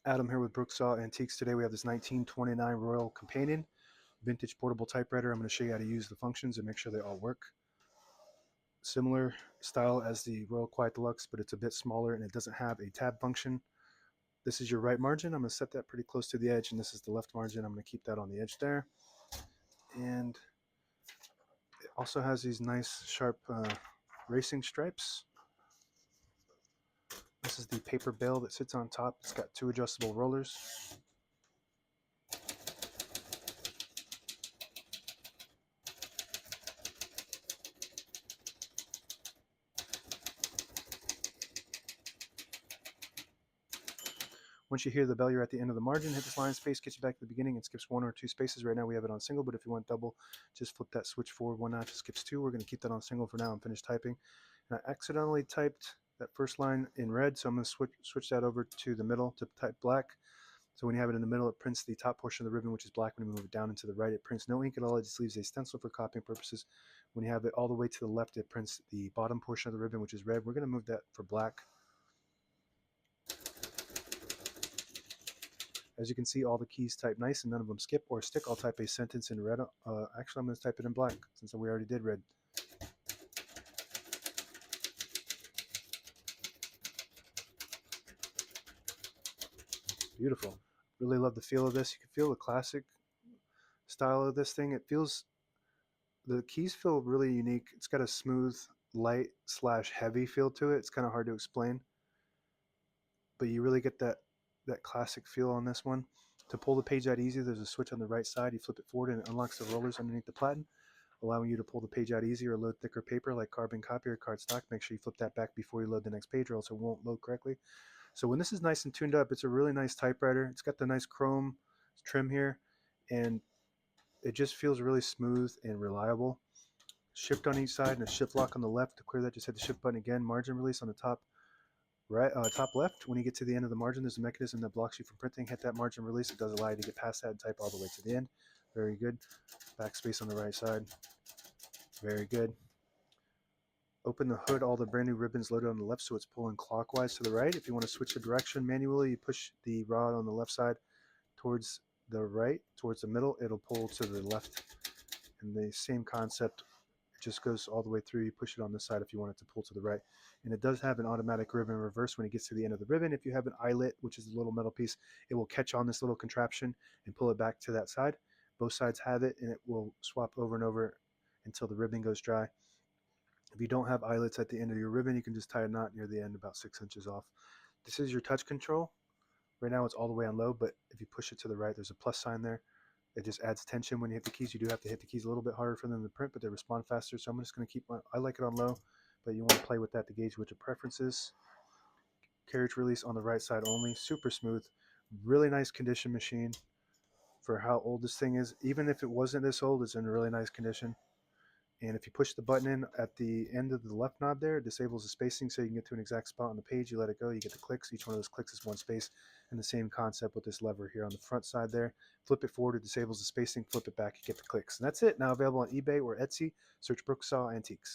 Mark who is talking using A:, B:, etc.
A: Adam here with Brooksaw Antiques. Today we have this 1929 Royal Companion vintage portable typewriter. I'm going to show you how to use the functions and make sure they all work. Similar style as the Royal Quiet Deluxe, but it's a bit smaller and it doesn't have a tab function. This is your right margin. I'm going to set that pretty close to the edge, and this is the left margin. I'm going to keep that on the edge there. And it also has these nice sharp racing stripes. This is the paper bail that sits on top. It's got two adjustable rollers. Once you hear the bell, you're at the end of the margin. Hit this line space, gets you back to the beginning. It skips one or two spaces. Right now we have it on single, but if you want double, just flip that switch forward one notch. It skips two. We're going to keep that on single for now and finish typing. And I accidentally typed that first line in red, so I'm going to switch that over to the middle to type black. So when you have it in the middle, it prints the top portion of the ribbon, which is black. When you move it down into the right, it prints no ink at all. It just leaves a stencil for copying purposes. When you have it all the way to the left, it prints the bottom portion of the ribbon, which is red. We're going to move that for black. As you can see, all the keys type nice and none of them skip or stick. I'll type a sentence in red. Actually, I'm going to type it in black since we already did red. Beautiful. Really love the feel of this. You can feel the classic style of this thing. The keys feel really unique. It's got a smooth, light / heavy feel to it. It's kind of hard to explain, but you really get that classic feel on this one. To pull the page out easy, there's a switch on the right side. You flip it forward and it unlocks the rollers underneath the platen, allowing you to pull the page out easier or load thicker paper like carbon copy or cardstock. Make sure you flip that back before you load the next page or else it won't load correctly. So when this is nice and tuned up, it's a really nice typewriter. It's got the nice chrome trim here, and it just feels really smooth and reliable. Shift on each side and a shift lock on the left. To clear that, just hit the shift button again. Margin release on the top right, top left. When you get to the end of the margin, there's a mechanism that blocks you from printing. Hit that margin release. It does allow you to get past that and type all the way to the end. Very good. Backspace on the right side. Very good. Open the hood. All the brand new ribbons loaded on the left, so it's pulling clockwise to the right. If you want to switch the direction manually, you push the rod on the left side towards the right, towards the middle. It'll pull to the left. And the same concept, it just goes all the way through. You push it on this side if you want it to pull to the right. And it does have an automatic ribbon reverse when it gets to the end of the ribbon. If you have an eyelet, which is a little metal piece, it will catch on this little contraption and pull it back to that side. Both sides have it, and it will swap over and over until the ribbon goes dry. If you don't have eyelets at the end of your ribbon, you can just tie a knot near the end about 6 inches off. This is your touch control. Right now it's all the way on low, but if you push it to the right, there's a plus sign there. It just adds tension when you hit the keys. You do have to hit the keys a little bit harder for them to print, but they respond faster. So I'm just going to keep I like it on low, but you want to play with that to gauge what your preference is. Carriage release on the right side only. Super smooth. Really nice condition machine for how old this thing is. Even if it wasn't this old, it's in really nice condition. And if you push the button in at the end of the left knob there, it disables the spacing so you can get to an exact spot on the page. You let it go, you get the clicks. Each one of those clicks is one space. And the same concept with this lever here on the front side there. Flip it forward, it disables the spacing. Flip it back, you get the clicks. And that's it. Now available on eBay or Etsy. Search Brooksaw Antiques.